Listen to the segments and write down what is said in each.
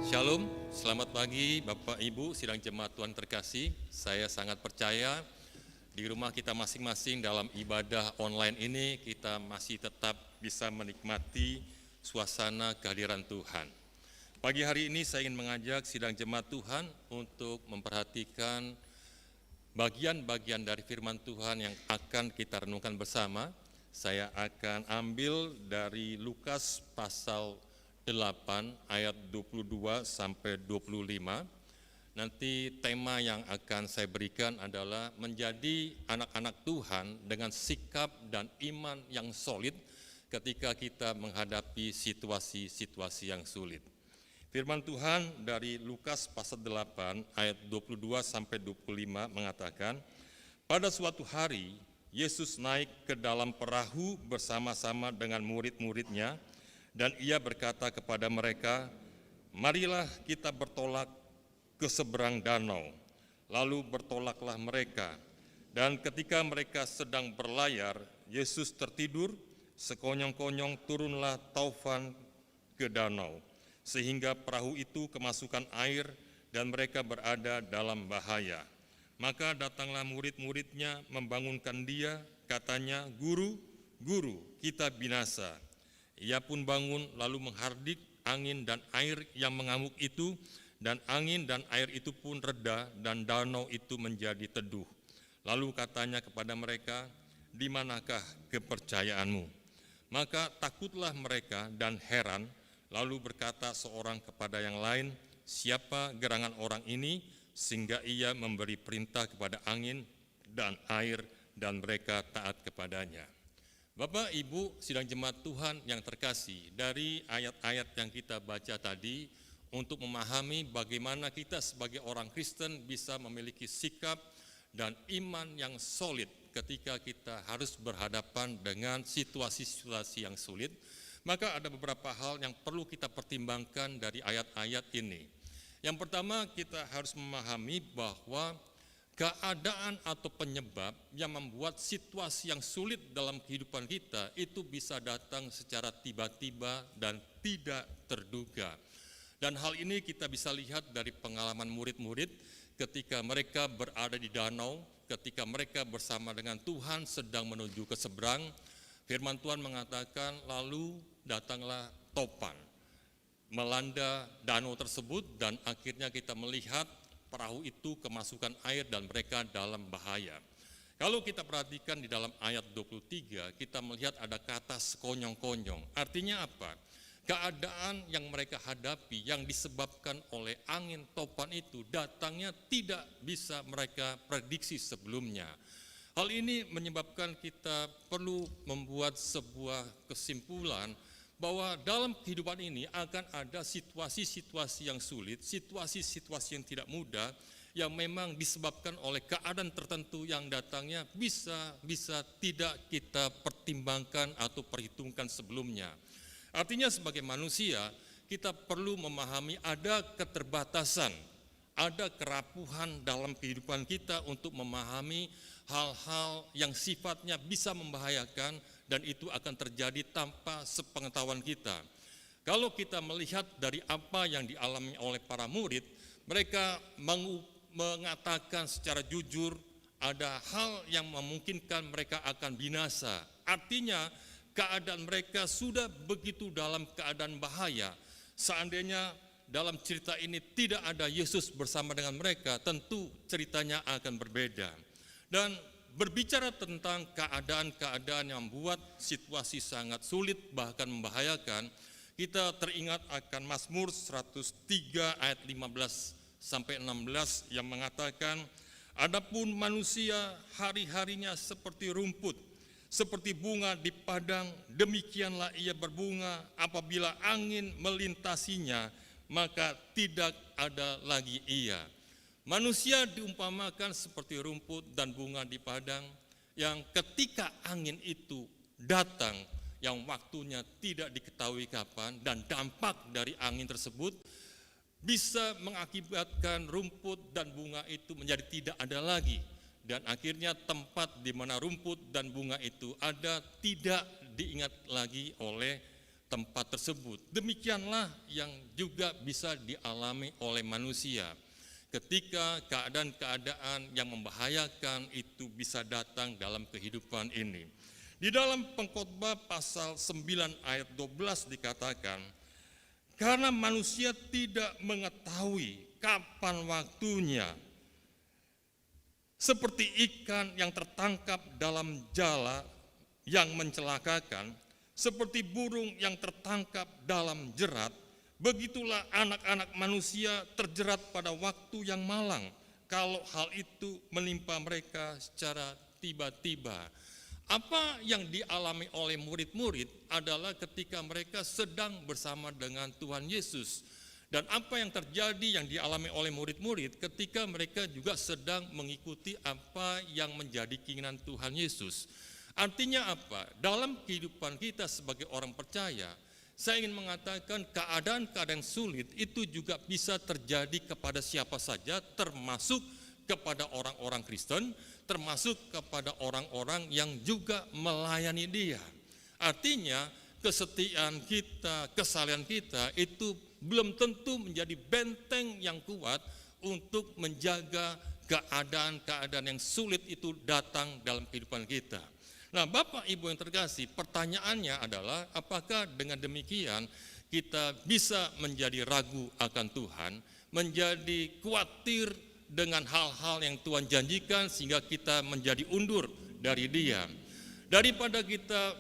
Shalom, selamat pagi Bapak Ibu sidang jemaat Tuhan terkasih. Saya sangat percaya di rumah kita masing-masing dalam ibadah online ini kita masih tetap bisa menikmati suasana kehadiran Tuhan. Pagi hari ini saya ingin mengajak sidang jemaat Tuhan untuk memperhatikan bagian-bagian dari firman Tuhan yang akan kita renungkan bersama. Saya akan ambil dari Lukas pasal 8 ayat 22 sampai 25. Nanti tema yang akan saya berikan adalah menjadi anak-anak Tuhan dengan sikap dan iman yang solid ketika kita menghadapi situasi-situasi yang sulit. Firman Tuhan dari Lukas pasal 8 ayat 22 sampai 25 mengatakan, pada suatu hari Yesus naik ke dalam perahu bersama-sama dengan murid-muridnya. Dan ia berkata kepada mereka, marilah kita bertolak ke seberang danau. Lalu bertolaklah mereka. Dan ketika mereka sedang berlayar, Yesus tertidur, sekonyong-konyong turunlah taufan ke danau. Sehingga perahu itu kemasukan air dan mereka berada dalam bahaya. Maka datanglah murid-muridnya membangunkan dia, katanya, Guru, Guru, kita binasa. Ia pun bangun lalu menghardik angin dan air yang mengamuk itu, dan angin dan air itu pun reda dan danau itu menjadi teduh. Lalu katanya kepada mereka, di manakah kepercayaanmu? Maka takutlah mereka dan heran, lalu berkata seorang kepada yang lain, siapa gerangan orang ini sehingga ia memberi perintah kepada angin dan air dan mereka taat kepadanya. Bapak, Ibu, sidang jemaat Tuhan yang terkasih, dari ayat-ayat yang kita baca tadi, untuk memahami bagaimana kita sebagai orang Kristen bisa memiliki sikap dan iman yang solid ketika kita harus berhadapan dengan situasi-situasi yang sulit, maka ada beberapa hal yang perlu kita pertimbangkan dari ayat-ayat ini. Yang pertama, kita harus memahami bahwa keadaan atau penyebab yang membuat situasi yang sulit dalam kehidupan kita itu bisa datang secara tiba-tiba dan tidak terduga. Dan hal ini kita bisa lihat dari pengalaman murid-murid ketika mereka berada di danau, ketika mereka bersama dengan Tuhan sedang menuju ke seberang. Firman Tuhan mengatakan lalu datanglah topan melanda danau tersebut dan akhirnya kita melihat perahu itu kemasukan air dan mereka dalam bahaya. Kalau kita perhatikan di dalam ayat 23, kita melihat ada kata sekonyong-konyong. Artinya apa? Keadaan yang mereka hadapi yang disebabkan oleh angin topan itu datangnya tidak bisa mereka prediksi sebelumnya. Hal ini menyebabkan kita perlu membuat sebuah kesimpulan bahwa dalam kehidupan ini akan ada situasi-situasi yang sulit, situasi-situasi yang tidak mudah, yang memang disebabkan oleh keadaan tertentu yang datangnya bisa tidak kita pertimbangkan atau perhitungkan sebelumnya. Artinya sebagai manusia, kita perlu memahami ada keterbatasan, ada kerapuhan dalam kehidupan kita untuk memahami hal-hal yang sifatnya bisa membahayakan dan itu akan terjadi tanpa sepengetahuan kita. Kalau kita melihat dari apa yang dialami oleh para murid, mereka mengatakan secara jujur ada hal yang memungkinkan mereka akan binasa. Artinya keadaan mereka sudah begitu dalam keadaan bahaya. Seandainya dalam cerita ini tidak ada Yesus bersama dengan mereka, tentu ceritanya akan berbeda. Dan berbicara tentang keadaan-keadaan yang membuat situasi sangat sulit bahkan membahayakan, kita teringat akan Mazmur 103 ayat 15 sampai 16 yang mengatakan, adapun manusia hari-harinya seperti rumput, seperti bunga di padang, demikianlah ia berbunga apabila angin melintasinya, maka tidak ada lagi ia. Manusia diumpamakan seperti rumput dan bunga di padang yang ketika angin itu datang yang waktunya tidak diketahui kapan dan dampak dari angin tersebut bisa mengakibatkan rumput dan bunga itu menjadi tidak ada lagi dan akhirnya tempat di mana rumput dan bunga itu ada tidak diingat lagi oleh tempat tersebut. Demikianlah yang juga bisa dialami oleh manusia. Ketika keadaan-keadaan yang membahayakan itu bisa datang dalam kehidupan ini. Di dalam Pengkhotbah pasal 9 ayat 12 dikatakan, karena manusia tidak mengetahui kapan waktunya, seperti ikan yang tertangkap dalam jala yang mencelakakan, seperti burung yang tertangkap dalam jerat, begitulah anak-anak manusia terjerat pada waktu yang malang, kalau hal itu menimpa mereka secara tiba-tiba. Apa yang dialami oleh murid-murid adalah ketika mereka sedang bersama dengan Tuhan Yesus. Dan apa yang terjadi yang dialami oleh murid-murid ketika mereka juga sedang mengikuti apa yang menjadi keinginan Tuhan Yesus. Artinya apa? Dalam kehidupan kita sebagai orang percaya, saya ingin mengatakan keadaan-keadaan sulit itu juga bisa terjadi kepada siapa saja, termasuk kepada orang-orang Kristen, termasuk kepada orang-orang yang juga melayani Dia. Artinya kesetiaan kita, kesalehan kita itu belum tentu menjadi benteng yang kuat untuk menjaga keadaan-keadaan yang sulit itu datang dalam kehidupan kita. Nah, Bapak Ibu yang terkasih, pertanyaannya adalah apakah dengan demikian kita bisa menjadi ragu akan Tuhan, menjadi khawatir dengan hal-hal yang Tuhan janjikan sehingga kita menjadi undur dari Dia. Daripada kita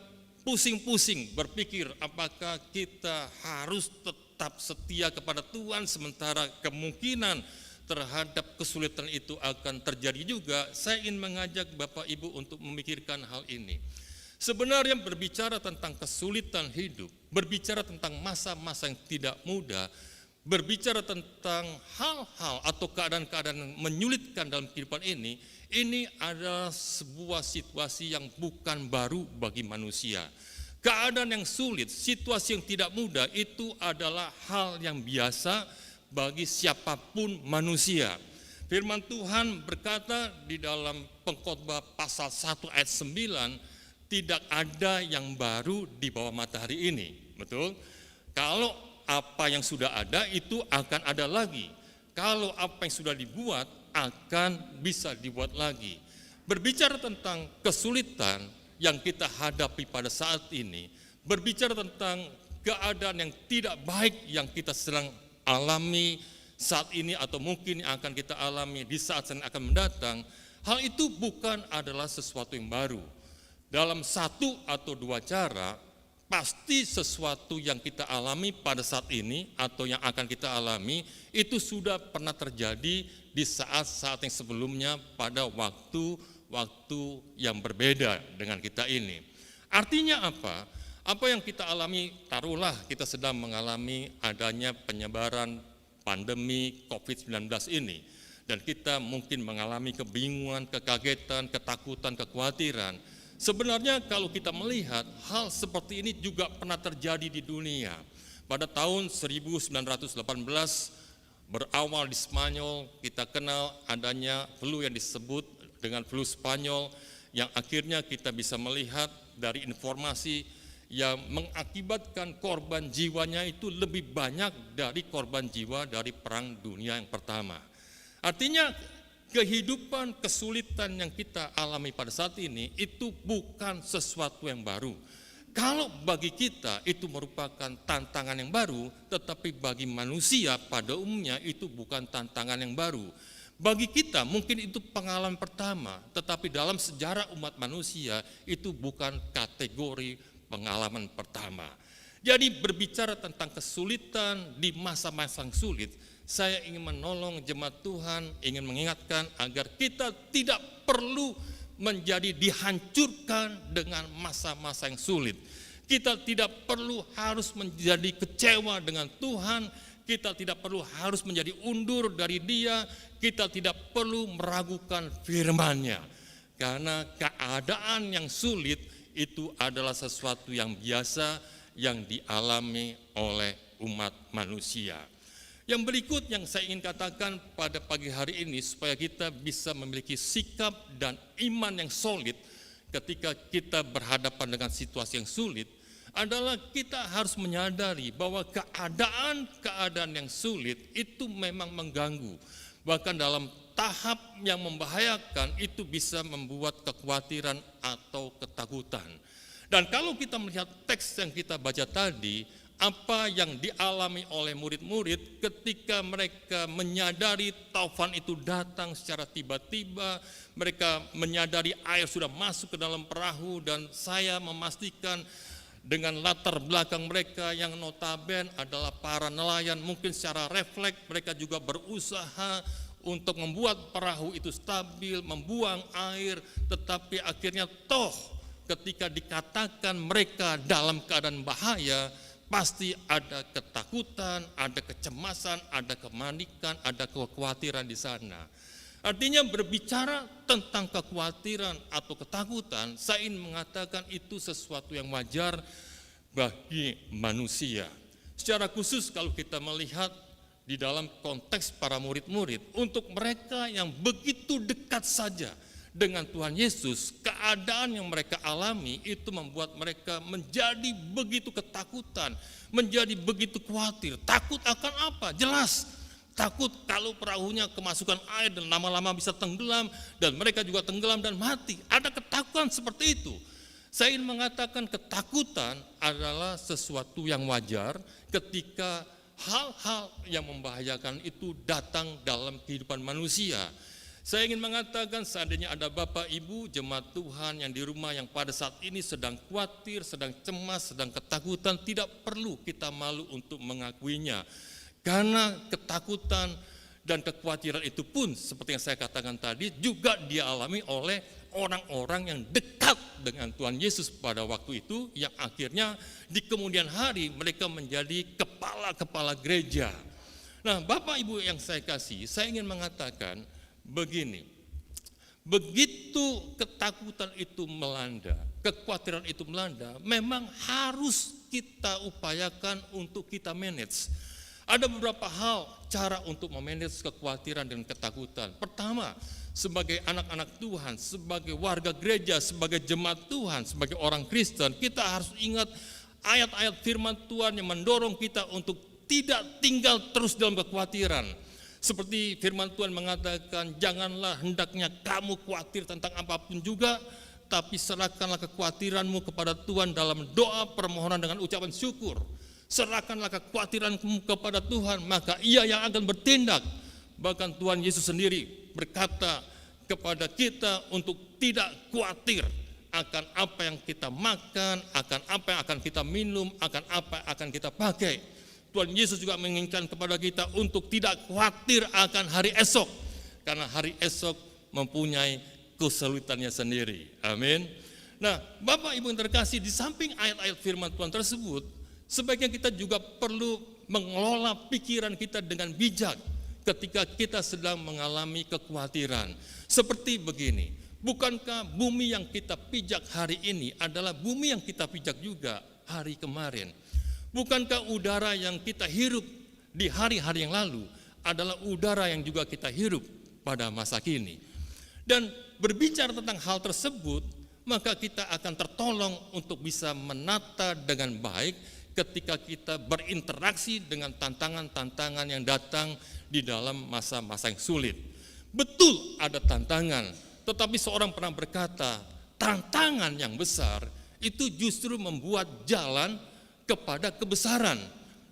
pusing-pusing berpikir apakah kita harus tetap setia kepada Tuhan sementara kemungkinan terhadap kesulitan itu akan terjadi juga, saya ingin mengajak Bapak Ibu untuk memikirkan hal ini. Sebenarnya berbicara tentang kesulitan hidup, berbicara tentang masa-masa yang tidak mudah, berbicara tentang hal-hal atau keadaan-keadaan yang menyulitkan dalam kehidupan ini adalah sebuah situasi yang bukan baru bagi manusia. Keadaan yang sulit, situasi yang tidak mudah itu adalah hal yang biasa bagi siapapun manusia. Firman Tuhan berkata di dalam Pengkhotbah pasal 1 ayat 9, tidak ada yang baru di bawah matahari ini. Betul? Kalau apa yang sudah ada itu akan ada lagi. Kalau apa yang sudah dibuat akan bisa dibuat lagi. Berbicara tentang kesulitan yang kita hadapi pada saat ini, berbicara tentang keadaan yang tidak baik yang kita sedang alami saat ini atau mungkin akan kita alami di saat yang akan mendatang, hal itu bukan adalah sesuatu yang baru. Dalam satu atau dua cara, pasti sesuatu yang kita alami pada saat ini atau yang akan kita alami itu sudah pernah terjadi di saat-saat yang sebelumnya pada waktu yang berbeda dengan kita ini. Artinya apa? Apa yang kita alami, taruhlah kita sedang mengalami adanya penyebaran pandemi COVID-19 ini, dan kita mungkin mengalami kebingungan, kekagetan, ketakutan, kekhawatiran. Sebenarnya kalau kita melihat hal seperti ini juga pernah terjadi di dunia. Pada tahun 1918 berawal di Spanyol, kita kenal adanya flu yang disebut dengan flu Spanyol, yang akhirnya kita bisa melihat dari informasi yang mengakibatkan korban jiwanya itu lebih banyak dari korban jiwa dari Perang Dunia yang pertama. Artinya kehidupan kesulitan yang kita alami pada saat ini itu bukan sesuatu yang baru. Kalau bagi kita itu merupakan tantangan yang baru, tetapi bagi manusia pada umumnya itu bukan tantangan yang baru. Bagi kita mungkin itu pengalaman pertama, tetapi dalam sejarah umat manusia itu bukan kategori pengalaman pertama. Jadi berbicara tentang kesulitan di masa-masa yang sulit, saya ingin menolong jemaat Tuhan, ingin mengingatkan agar kita tidak perlu menjadi dihancurkan dengan masa-masa yang sulit. Kita tidak perlu harus menjadi kecewa dengan Tuhan, kita tidak perlu harus menjadi undur dari Dia, kita tidak perlu meragukan firman-Nya. Karena keadaan yang sulit itu adalah sesuatu yang biasa yang dialami oleh umat manusia. Yang berikut yang saya ingin katakan pada pagi hari ini supaya kita bisa memiliki sikap dan iman yang solid ketika kita berhadapan dengan situasi yang sulit adalah kita harus menyadari bahwa keadaan yang sulit itu memang mengganggu. Bahkan dalam tahap yang membahayakan itu bisa membuat kekhawatiran atau ketakutan. Dan kalau kita melihat teks yang kita baca tadi, apa yang dialami oleh murid-murid ketika mereka menyadari taufan itu datang secara tiba-tiba, mereka menyadari air sudah masuk ke dalam perahu, dan saya memastikan dengan latar belakang mereka yang notaben adalah para nelayan, mungkin secara refleks mereka juga berusaha untuk membuat perahu itu stabil, membuang air, tetapi akhirnya ketika dikatakan mereka dalam keadaan bahaya, pasti ada ketakutan, ada kecemasan, ada kepanikan, ada kekhawatiran di sana. Artinya berbicara tentang kekhawatiran atau ketakutan, saya ingin mengatakan itu sesuatu yang wajar bagi manusia. Secara khusus kalau kita melihat di dalam konteks para murid-murid, untuk mereka yang begitu dekat saja dengan Tuhan Yesus, keadaan yang mereka alami itu membuat mereka menjadi begitu ketakutan, menjadi begitu khawatir. Takut akan apa? Jelas takut kalau perahunya kemasukan air dan lama-lama bisa tenggelam, dan mereka juga tenggelam dan mati. Ada ketakutan seperti itu. Saya ingin mengatakan ketakutan adalah sesuatu yang wajar ketika hal-hal yang membahayakan itu datang dalam kehidupan manusia. Saya ingin mengatakan seandainya ada Bapak Ibu jemaat Tuhan yang di rumah yang pada saat ini sedang khawatir, sedang cemas, sedang ketakutan, tidak perlu kita malu untuk mengakuinya. Karena ketakutan dan kekhawatiran itu pun seperti yang saya katakan tadi juga dialami oleh orang-orang yang dekat dengan Tuhan Yesus pada waktu itu, yang akhirnya di kemudian hari mereka menjadi kepala-kepala gereja. Nah, Bapak Ibu yang saya kasih, saya ingin mengatakan begini, begitu ketakutan itu melanda, kekhawatiran itu melanda, memang harus kita upayakan untuk kita manage. Ada beberapa hal cara untuk memanage kekhawatiran dan ketakutan. Pertama, sebagai anak-anak Tuhan, sebagai warga gereja, sebagai jemaat Tuhan, sebagai orang Kristen, kita harus ingat ayat-ayat firman Tuhan yang mendorong kita untuk tidak tinggal terus dalam kekhawatiran. Seperti firman Tuhan mengatakan, janganlah hendaknya kamu khawatir tentang apapun juga, tapi serahkanlah kekhawatiranmu kepada Tuhan dalam doa permohonan dengan ucapan syukur. Serahkanlah kekhawatiranmu kepada Tuhan, maka Ia yang akan bertindak. Bahkan Tuhan Yesus sendiri berkata kepada kita untuk tidak khawatir akan apa yang kita makan, akan apa yang akan kita minum, akan apa yang akan kita pakai. Tuhan Yesus juga menginginkan kepada kita untuk tidak khawatir akan hari esok, karena hari esok mempunyai kesulitannya sendiri. Amin. Nah, Bapak Ibu yang terkasih, di samping ayat-ayat firman Tuhan tersebut, sebaiknya kita juga perlu mengelola pikiran kita dengan bijak ketika kita sedang mengalami kekhawatiran. Seperti begini, bukankah bumi yang kita pijak hari ini adalah bumi yang kita pijak juga hari kemarin? Bukankah udara yang kita hirup di hari-hari yang lalu adalah udara yang juga kita hirup pada masa kini? Dan berbicara tentang hal tersebut, maka kita akan tertolong untuk bisa menata dengan baik ketika kita berinteraksi dengan tantangan-tantangan yang datang di dalam masa-masa yang sulit. Betul ada tantangan, tetapi seorang pernah berkata, tantangan yang besar itu justru membuat jalan kepada kebesaran.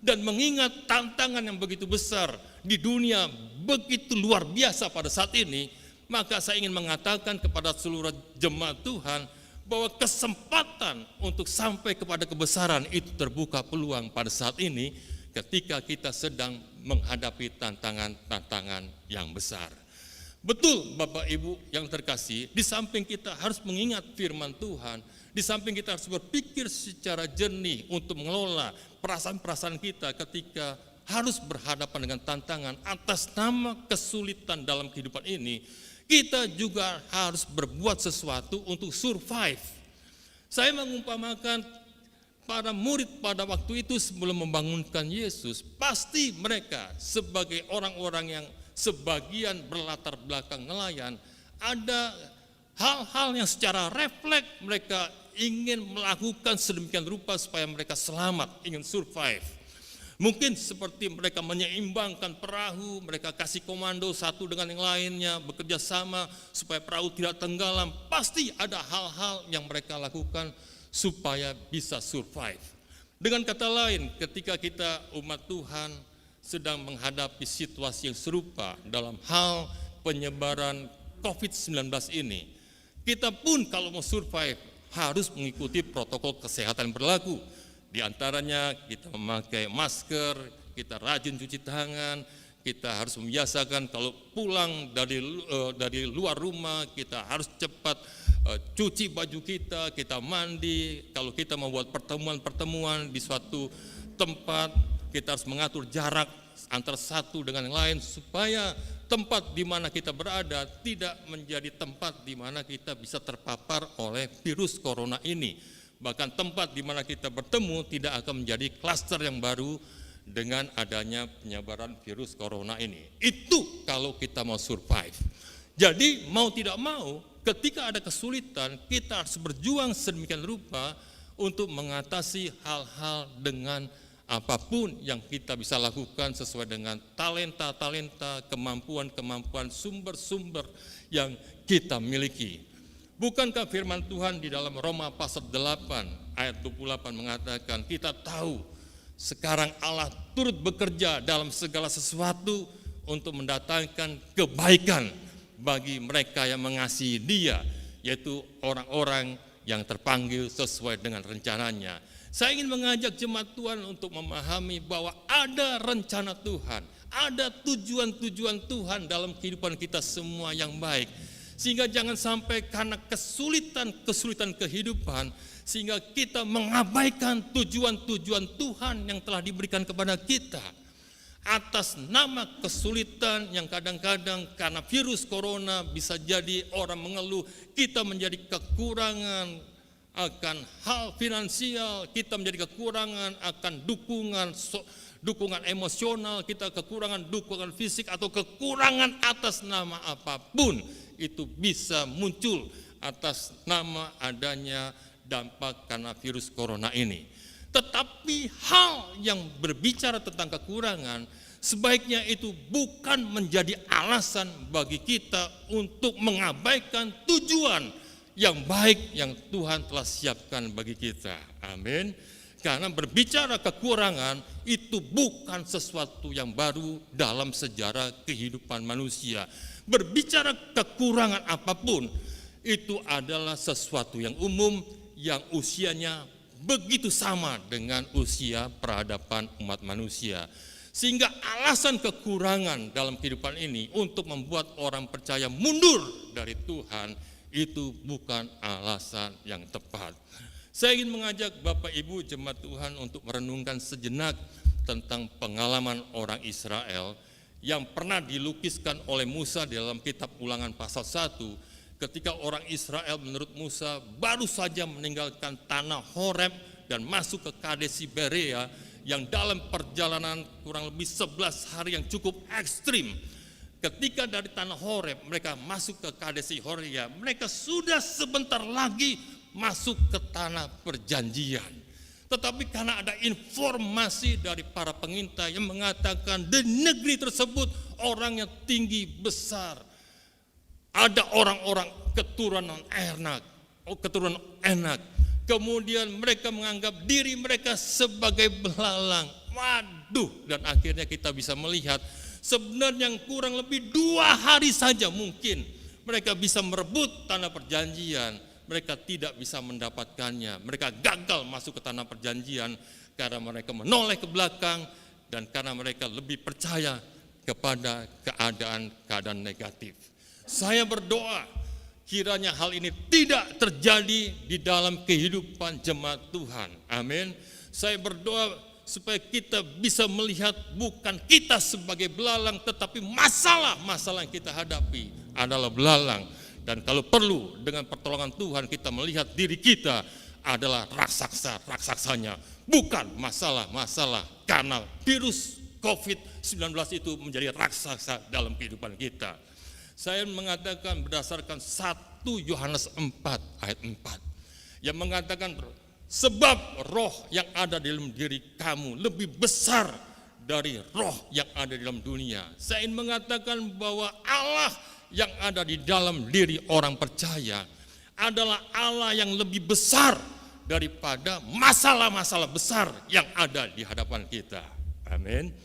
Dan mengingat tantangan yang begitu besar di dunia begitu luar biasa pada saat ini, maka saya ingin mengatakan kepada seluruh jemaat Tuhan bahwa kesempatan untuk sampai kepada kebesaran itu terbuka peluang pada saat ini ketika kita sedang menghadapi tantangan-tantangan yang besar. Betul Bapak Ibu yang terkasih, di samping kita harus mengingat firman Tuhan, di samping kita harus berpikir secara jernih untuk mengelola perasaan-perasaan kita ketika harus berhadapan dengan tantangan atas nama kesulitan dalam kehidupan ini, kita juga harus berbuat sesuatu untuk survive. Saya mengumpamakan para murid pada waktu itu sebelum membangunkan Yesus, pasti mereka sebagai orang-orang yang sebagian berlatar belakang nelayan, ada hal-hal yang secara refleks mereka ingin melakukan sedemikian rupa supaya mereka selamat, ingin survive. Mungkin seperti mereka menyeimbangkan perahu, mereka kasih komando satu dengan yang lainnya, bekerja sama supaya perahu tidak tenggelam. Pasti ada hal-hal yang mereka lakukan supaya bisa survive. Dengan kata lain, ketika kita umat Tuhan sedang menghadapi situasi yang serupa dalam hal penyebaran COVID-19 ini, kita pun kalau mau survive harus mengikuti protokol kesehatan yang berlaku. Di antaranya kita memakai masker, kita rajin cuci tangan, kita harus membiasakan kalau pulang dari luar rumah kita harus cepat cuci baju kita mandi. Kalau kita membuat pertemuan-pertemuan di suatu tempat, kita harus mengatur jarak antara satu dengan yang lain supaya tempat di mana kita berada tidak menjadi tempat di mana kita bisa terpapar oleh virus corona ini. Bahkan tempat di mana kita bertemu tidak akan menjadi klaster yang baru dengan adanya penyebaran virus corona ini. Itu kalau kita mau survive. Jadi mau tidak mau, ketika ada kesulitan, kita harus berjuang sedemikian rupa untuk mengatasi hal-hal dengan apapun yang kita bisa lakukan sesuai dengan talenta-talenta, kemampuan-kemampuan, sumber-sumber yang kita miliki. Bukankah firman Tuhan di dalam Roma pasal 8 ayat 28 mengatakan, kita tahu sekarang Allah turut bekerja dalam segala sesuatu untuk mendatangkan kebaikan bagi mereka yang mengasihi Dia, yaitu orang-orang yang terpanggil sesuai dengan rencananya. Saya ingin mengajak jemaat Tuhan untuk memahami bahwa ada rencana Tuhan, ada tujuan-tujuan Tuhan dalam kehidupan kita semua yang baik. Sehingga jangan sampai karena kesulitan kehidupan, sehingga kita mengabaikan tujuan-tujuan Tuhan yang telah diberikan kepada kita. Atas nama kesulitan yang kadang-kadang karena virus corona bisa jadi orang mengeluh, kita menjadi kekurangan akan hal finansial, kita menjadi kekurangan akan dukungan emosional, kita kekurangan dukungan fisik atau kekurangan atas nama apapun, itu bisa muncul atas nama adanya dampak karena virus corona ini. Tetapi hal yang berbicara tentang kekurangan, sebaiknya itu bukan menjadi alasan bagi kita untuk mengabaikan tujuan yang baik yang Tuhan telah siapkan bagi kita. Amin. Karena berbicara kekurangan itu bukan sesuatu yang baru dalam sejarah kehidupan manusia. Berbicara kekurangan apapun itu adalah sesuatu yang umum yang usianya begitu sama dengan usia peradaban umat manusia. Sehingga alasan kekurangan dalam kehidupan ini untuk membuat orang percaya mundur dari Tuhan itu bukan alasan yang tepat. Saya ingin mengajak Bapak Ibu jemaat Tuhan untuk merenungkan sejenak tentang pengalaman orang Israel yang pernah dilukiskan oleh Musa di dalam kitab Ulangan pasal 1, ketika orang Israel menurut Musa baru saja meninggalkan tanah Horeb dan masuk ke Kadesi Berea yang dalam perjalanan kurang lebih 11 hari yang cukup ekstrim. Ketika dari tanah Horeb mereka masuk ke Kadesi Horea, mereka sudah sebentar lagi masuk ke tanah perjanjian. Tetapi karena ada informasi dari para pengintai yang mengatakan di negeri tersebut orangnya tinggi besar, ada orang-orang keturunan enak. Kemudian mereka menganggap diri mereka sebagai belalang. Waduh, dan akhirnya kita bisa melihat sebenarnya yang kurang lebih 2 hari saja mungkin mereka bisa merebut tanah perjanjian. Mereka tidak bisa mendapatkannya. Mereka gagal masuk ke tanah perjanjian karena mereka menoleh ke belakang dan karena mereka lebih percaya kepada keadaan negatif. Saya berdoa kiranya hal ini tidak terjadi di dalam kehidupan jemaat Tuhan. Amin. Saya berdoa supaya kita bisa melihat bukan kita sebagai belalang, tetapi masalah-masalah yang kita hadapi adalah belalang. Dan kalau perlu dengan pertolongan Tuhan kita melihat diri kita adalah raksasanya, bukan masalah-masalah karena virus COVID-19 itu menjadi raksasa dalam kehidupan kita. Saya mengatakan berdasarkan 1 Yohanes 4 ayat 4 yang mengatakan sebab roh yang ada di dalam diri kamu lebih besar dari roh yang ada di dalam dunia. Saya ingin mengatakan bahwa Allah yang ada di dalam diri orang percaya adalah Allah yang lebih besar daripada masalah-masalah besar yang ada di hadapan kita. Amin.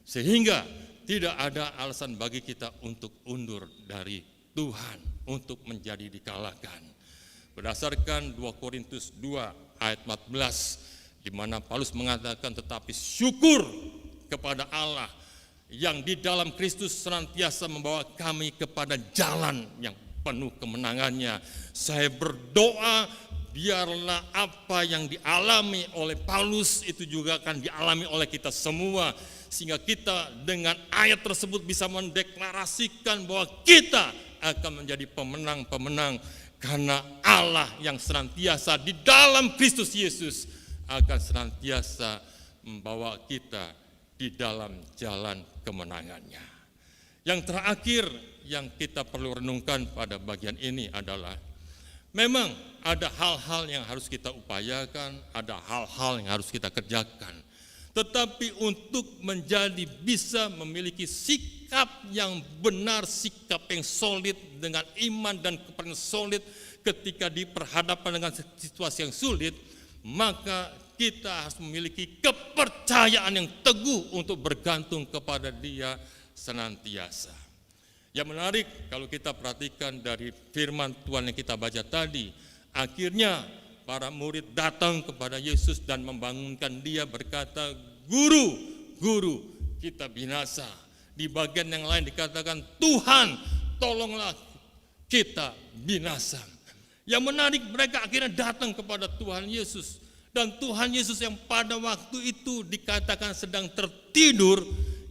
Sehingga tidak ada alasan bagi kita untuk undur dari Tuhan, untuk menjadi dikalahkan. Berdasarkan 2 Korintus 2 ayat 14, di mana Paulus mengatakan tetapi syukur kepada Allah yang di dalam Kristus senantiasa membawa kami kepada jalan yang penuh kemenangannya. Saya berdoa biarlah apa yang dialami oleh Paulus itu juga akan dialami oleh kita semua, sehingga kita dengan ayat tersebut bisa mendeklarasikan bahwa kita akan menjadi pemenang-pemenang, karena Allah yang senantiasa di dalam Kristus Yesus akan senantiasa membawa kita di dalam jalan kemenangannya. Yang terakhir yang kita perlu renungkan pada bagian ini adalah memang ada hal-hal yang harus kita upayakan, ada hal-hal yang harus kita kerjakan. Tetapi untuk menjadi bisa memiliki sikap yang benar, sikap yang solid dengan iman dan kepercayaan solid ketika diperhadapkan dengan situasi yang sulit, maka kita harus memiliki kepercayaan yang teguh untuk bergantung kepada Dia senantiasa. Yang menarik kalau kita perhatikan dari firman Tuhan yang kita baca tadi, akhirnya para murid datang kepada Yesus dan membangunkan Dia berkata, "Guru, guru, kita binasa." Di bagian yang lain dikatakan, "Tuhan, tolonglah kita binasa." Yang menarik, mereka akhirnya datang kepada Tuhan Yesus. Dan Tuhan Yesus yang pada waktu itu dikatakan sedang tertidur,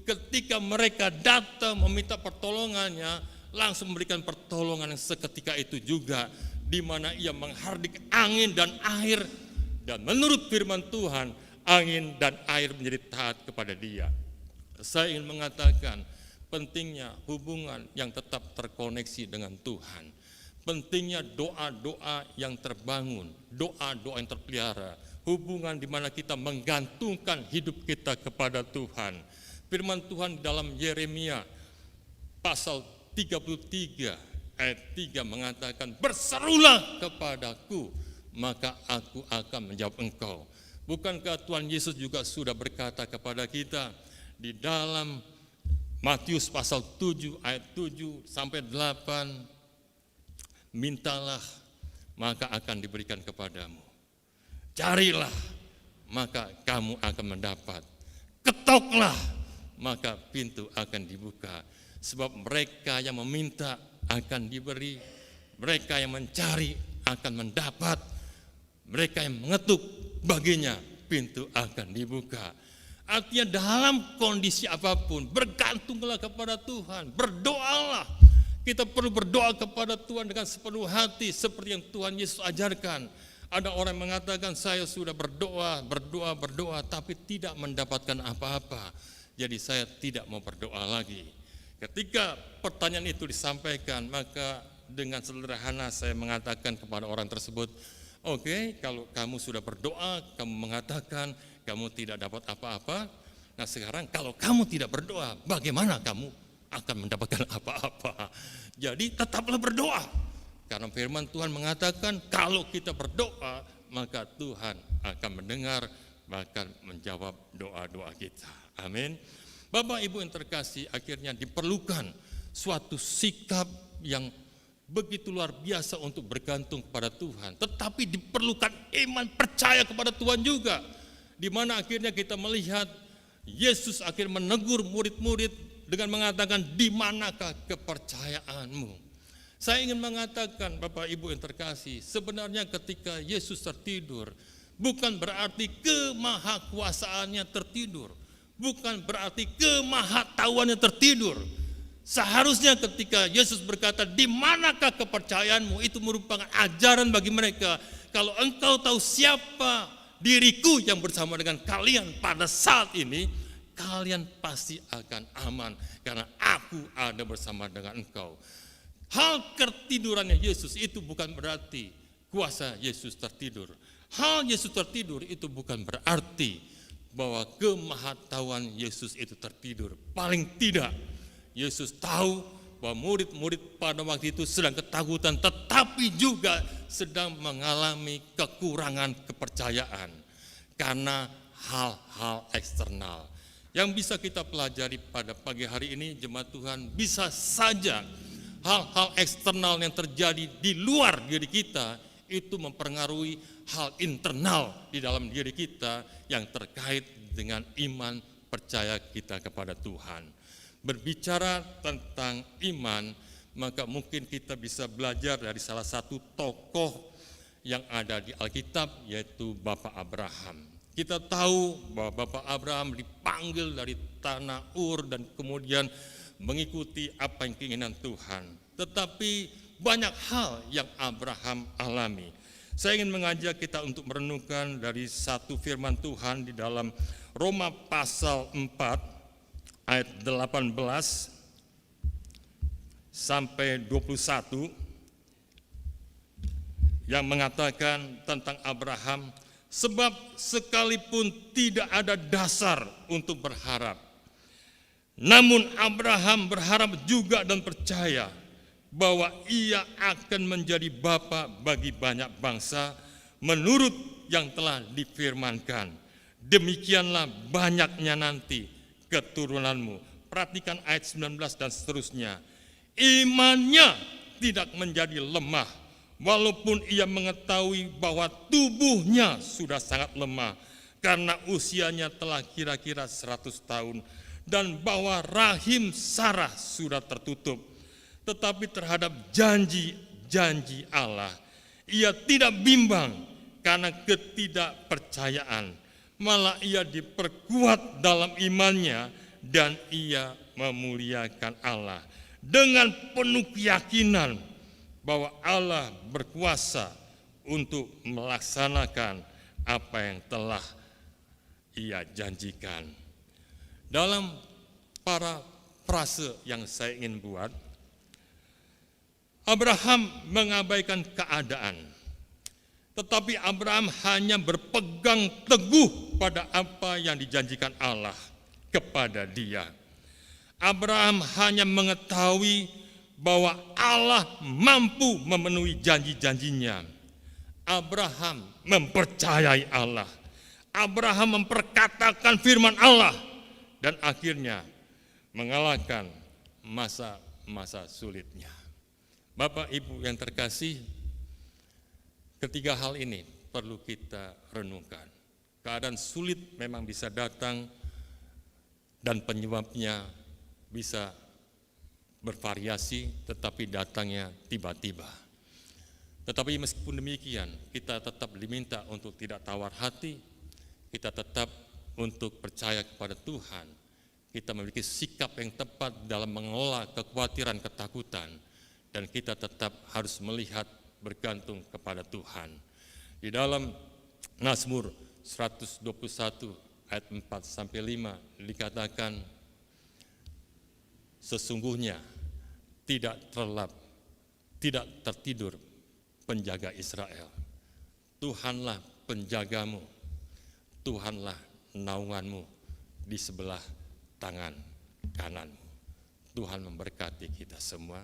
ketika mereka datang meminta pertolongannya, langsung memberikan pertolongan yang seketika itu juga, di mana Ia menghardik angin dan air, dan menurut firman Tuhan, angin dan air menjadi taat kepada Dia. Saya ingin mengatakan pentingnya hubungan yang tetap terkoneksi dengan Tuhan. Pentingnya doa-doa yang terbangun, doa-doa yang terpelihara, hubungan di mana kita menggantungkan hidup kita kepada Tuhan. Firman Tuhan dalam Yeremia pasal 33 ayat 3 mengatakan, "Berserulah kepadaku, maka aku akan menjawab engkau." Bukankah Tuhan Yesus juga sudah berkata kepada kita di dalam Matius pasal 7 ayat 7 sampai 8, "Mintalah, maka akan diberikan kepadamu. Carilah, maka kamu akan mendapat. Ketoklah, maka pintu akan dibuka. Sebab mereka yang meminta akan diberi, mereka yang mencari akan mendapat, mereka yang mengetuk baginya pintu akan dibuka." Artinya dalam kondisi apapun, bergantunglah kepada Tuhan, berdoalah. Kita perlu berdoa kepada Tuhan dengan sepenuh hati seperti yang Tuhan Yesus ajarkan. Ada orang yang mengatakan, "Saya sudah berdoa, tapi tidak mendapatkan apa-apa. Jadi saya tidak mau berdoa lagi." Ketika pertanyaan itu disampaikan, maka dengan sederhana saya mengatakan kepada orang tersebut, "Oke, kalau kamu sudah berdoa, kamu mengatakan kamu tidak dapat apa-apa. Nah sekarang kalau kamu tidak berdoa, bagaimana kamu akan mendapatkan apa-apa?" Jadi tetaplah berdoa. Karena firman Tuhan mengatakan kalau kita berdoa, maka Tuhan akan mendengar, bahkan menjawab doa-doa kita. Amin. Bapak Ibu yang terkasih, akhirnya diperlukan suatu sikap yang begitu luar biasa untuk bergantung kepada Tuhan. Tetapi diperlukan iman percaya kepada Tuhan juga. Di mana akhirnya kita melihat Yesus akhirnya menegur murid-murid dengan mengatakan, "Di manakah kepercayaanmu?" Saya ingin mengatakan Bapak Ibu yang terkasih, sebenarnya ketika Yesus tertidur, bukan berarti kemahakuasaannya tertidur, bukan berarti kemahatauannya tertidur. Seharusnya ketika Yesus berkata, "Di manakah kepercayaanmu?" itu merupakan ajaran bagi mereka. Kalau engkau tahu siapa diriku yang bersama dengan kalian pada saat ini, kalian pasti akan aman karena aku ada bersama dengan engkau. Hal ketidurannya Yesus itu bukan berarti kuasa Yesus tertidur. Hal Yesus tertidur itu bukan berarti bahwa kemahatauan Yesus itu tertidur. Paling tidak, Yesus tahu bahwa murid-murid pada waktu itu sedang ketakutan, tetapi juga sedang mengalami kekurangan kepercayaan karena hal-hal eksternal. Yang bisa kita pelajari pada pagi hari ini, jemaat Tuhan, bisa saja hal-hal eksternal yang terjadi di luar diri kita itu mempengaruhi hal internal di dalam diri kita yang terkait dengan iman percaya kita kepada Tuhan. Berbicara tentang iman, maka mungkin kita bisa belajar dari salah satu tokoh yang ada di Alkitab, yaitu Bapak Abraham. Kita tahu bahwa Bapak Abraham dipanggil dari tanah Ur dan kemudian mengikuti apa yang keinginan Tuhan. Tetapi banyak hal yang Abraham alami. Saya ingin mengajak kita untuk merenungkan dari satu firman Tuhan di dalam Roma pasal 4 ayat 18 sampai 21 yang mengatakan tentang Abraham, sebab sekalipun tidak ada dasar untuk berharap, namun Abraham berharap juga dan percaya bahwa ia akan menjadi bapa bagi banyak bangsa menurut yang telah difirmankan. Demikianlah banyaknya nanti keturunanmu. Perhatikan ayat 19 dan seterusnya. Imannya tidak menjadi lemah, walaupun ia mengetahui bahwa tubuhnya sudah sangat lemah, karena usianya telah kira-kira 100 tahun, dan bahwa rahim Sarah sudah tertutup. Tetapi terhadap janji-janji Allah, ia tidak bimbang karena ketidakpercayaan, malah ia diperkuat dalam imannya dan ia memuliakan Allah dengan penuh keyakinan bahwa Allah berkuasa untuk melaksanakan apa yang telah ia janjikan. Dalam para frase yang saya ingin buat, Abraham mengabaikan keadaan, tetapi Abraham hanya berpegang teguh pada apa yang dijanjikan Allah kepada dia. Abraham hanya mengetahui bahwa Allah mampu memenuhi janji-janjinya. Abraham mempercayai Allah. Abraham memperkatakan firman Allah dan akhirnya mengalahkan masa-masa sulitnya. Bapak Ibu yang terkasih, ketiga hal ini perlu kita renungkan. Keadaan sulit memang bisa datang dan penyebabnya bisa bervariasi, tetapi datangnya tiba-tiba. Tetapi meskipun demikian, kita tetap diminta untuk tidak tawar hati, kita tetap untuk percaya kepada Tuhan. Kita memiliki sikap yang tepat dalam mengelola kekhawatiran, ketakutan, dan kita tetap harus melihat bergantung kepada Tuhan. Di dalam Mazmur 121 ayat 4 sampai 5 dikatakan, sesungguhnya tidak terlelap, tidak tertidur penjaga Israel. Tuhanlah penjagamu, Tuhanlah naunganmu di sebelah tangan kananmu. Tuhan memberkati kita semua.